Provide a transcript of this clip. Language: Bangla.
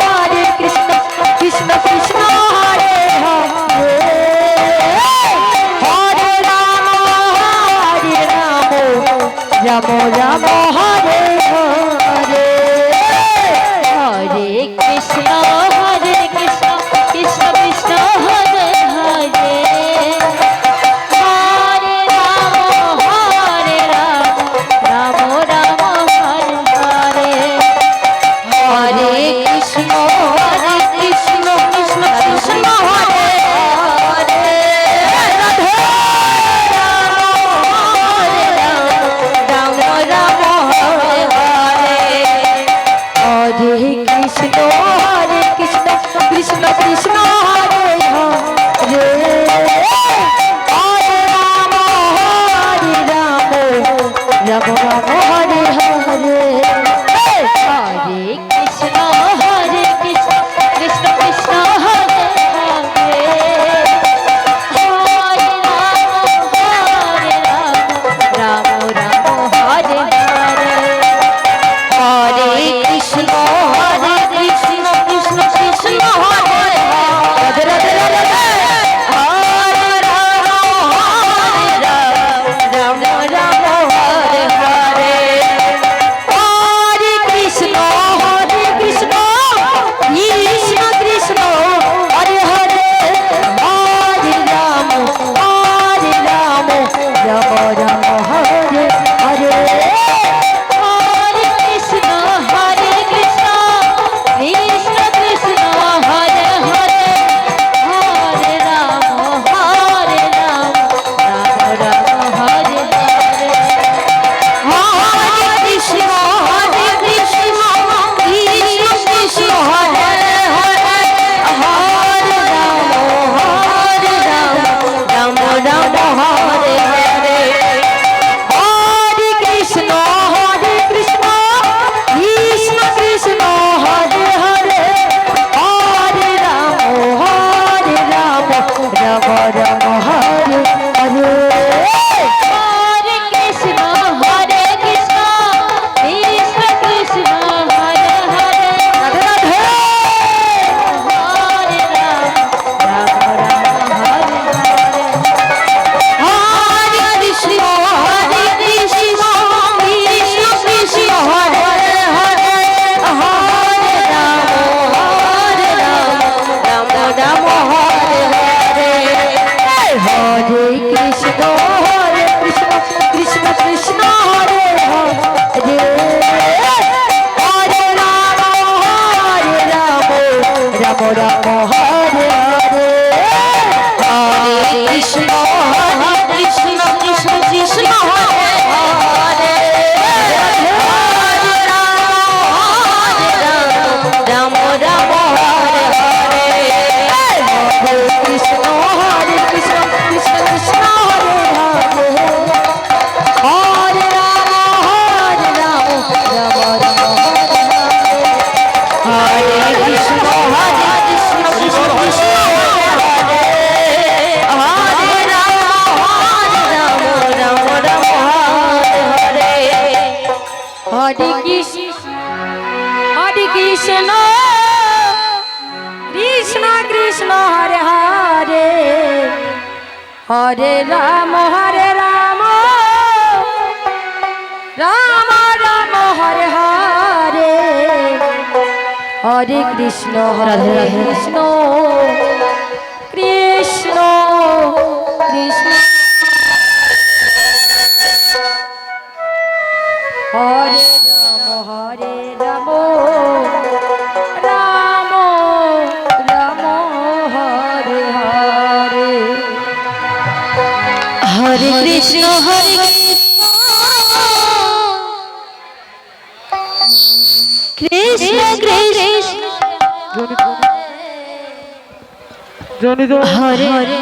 হরে কৃষ্ণ কৃষ্ণ কৃষ্ণ হরে হরে হরে রাম রাম রাম হরে হরে হরে কৃষ্ণ কৃষ্ণ কৃষ্ণ হরে হরে হরে রাম রাম হরে হরে হরে কৃষ্ণ কৃষ্ণ কৃষ্ণ হরে হরে রাধে রাম রাম হরে হরে হরে কৃষ্ণ কৃষ্ণ কৃষ্ণ হরে হরে হরে রাম রাম রাম হরে হরে হরে কৃষ্ণ কৃষ্ণ কৃষ্ণ হরে হরে হরে রাম রাম হরে হরে হরে কৃষ্ণ কৃষ্ণ কৃষ্ণ হরে রাধে রাধে রাধে হরে রাম রাম রাম হরে হরে হরে কৃষ্ণ কৃষ্ণ কৃষ্ণ হরে হরে হরে রাম রাম রাম হরে হরে হরে কৃষ্ণ কৃষ্ণ কৃষ্ণ হরে হরে হরে রাম রাম রাম হরে হরে হরে কৃষ্ণ কৃষ্ণ কৃষ্ণ হরে হরে হরে রাম রাম হরে হরে হরে কৃষ্ণ কৃষ্ণ কৃষ্ণ হরে হরে হরে রাম রাম রাম হরে হরে হরে কৃষ্ণ কৃষ্ণ কৃষ্ণ হরে হরে রাধে রাধে হরে রাম রাম হরে হরে কৃষ্ণ কৃষ্ণ কৃষ্ণ হরে হরে হরে রাম রাম হরে হরে হরে কৃষ্ণ কৃষ্ণ কৃষ্ণ হরে হরে হরে রাম রাম হরে হরে হরে কৃষ্ণ কৃষ্ণ কৃষ্ণ হরে হরে হরে রাম রাম হরে হরে হরে কৃষ্ণ কৃষ্ণ কৃষ্ণ হরে হরে হরে রাম রাম রাম হরে হরে কৃষ্ণ কৃষ্ণ কৃষ্ণ হরে হরে রাম রাম রাম হরে হরে হরে কৃষ্ণ কৃষ্ণ কৃষ্ণ হরে হরে হরে রাম রাম রাম হরে হরে হরে কৃষ্ণ কৃষ্ণ কৃষ্ণ কৃষ্ণ হরে রাম রাম রাম হরে হরে হরে কৃষ্ণ কৃষ্ণ কৃষ্ণ হরে হরে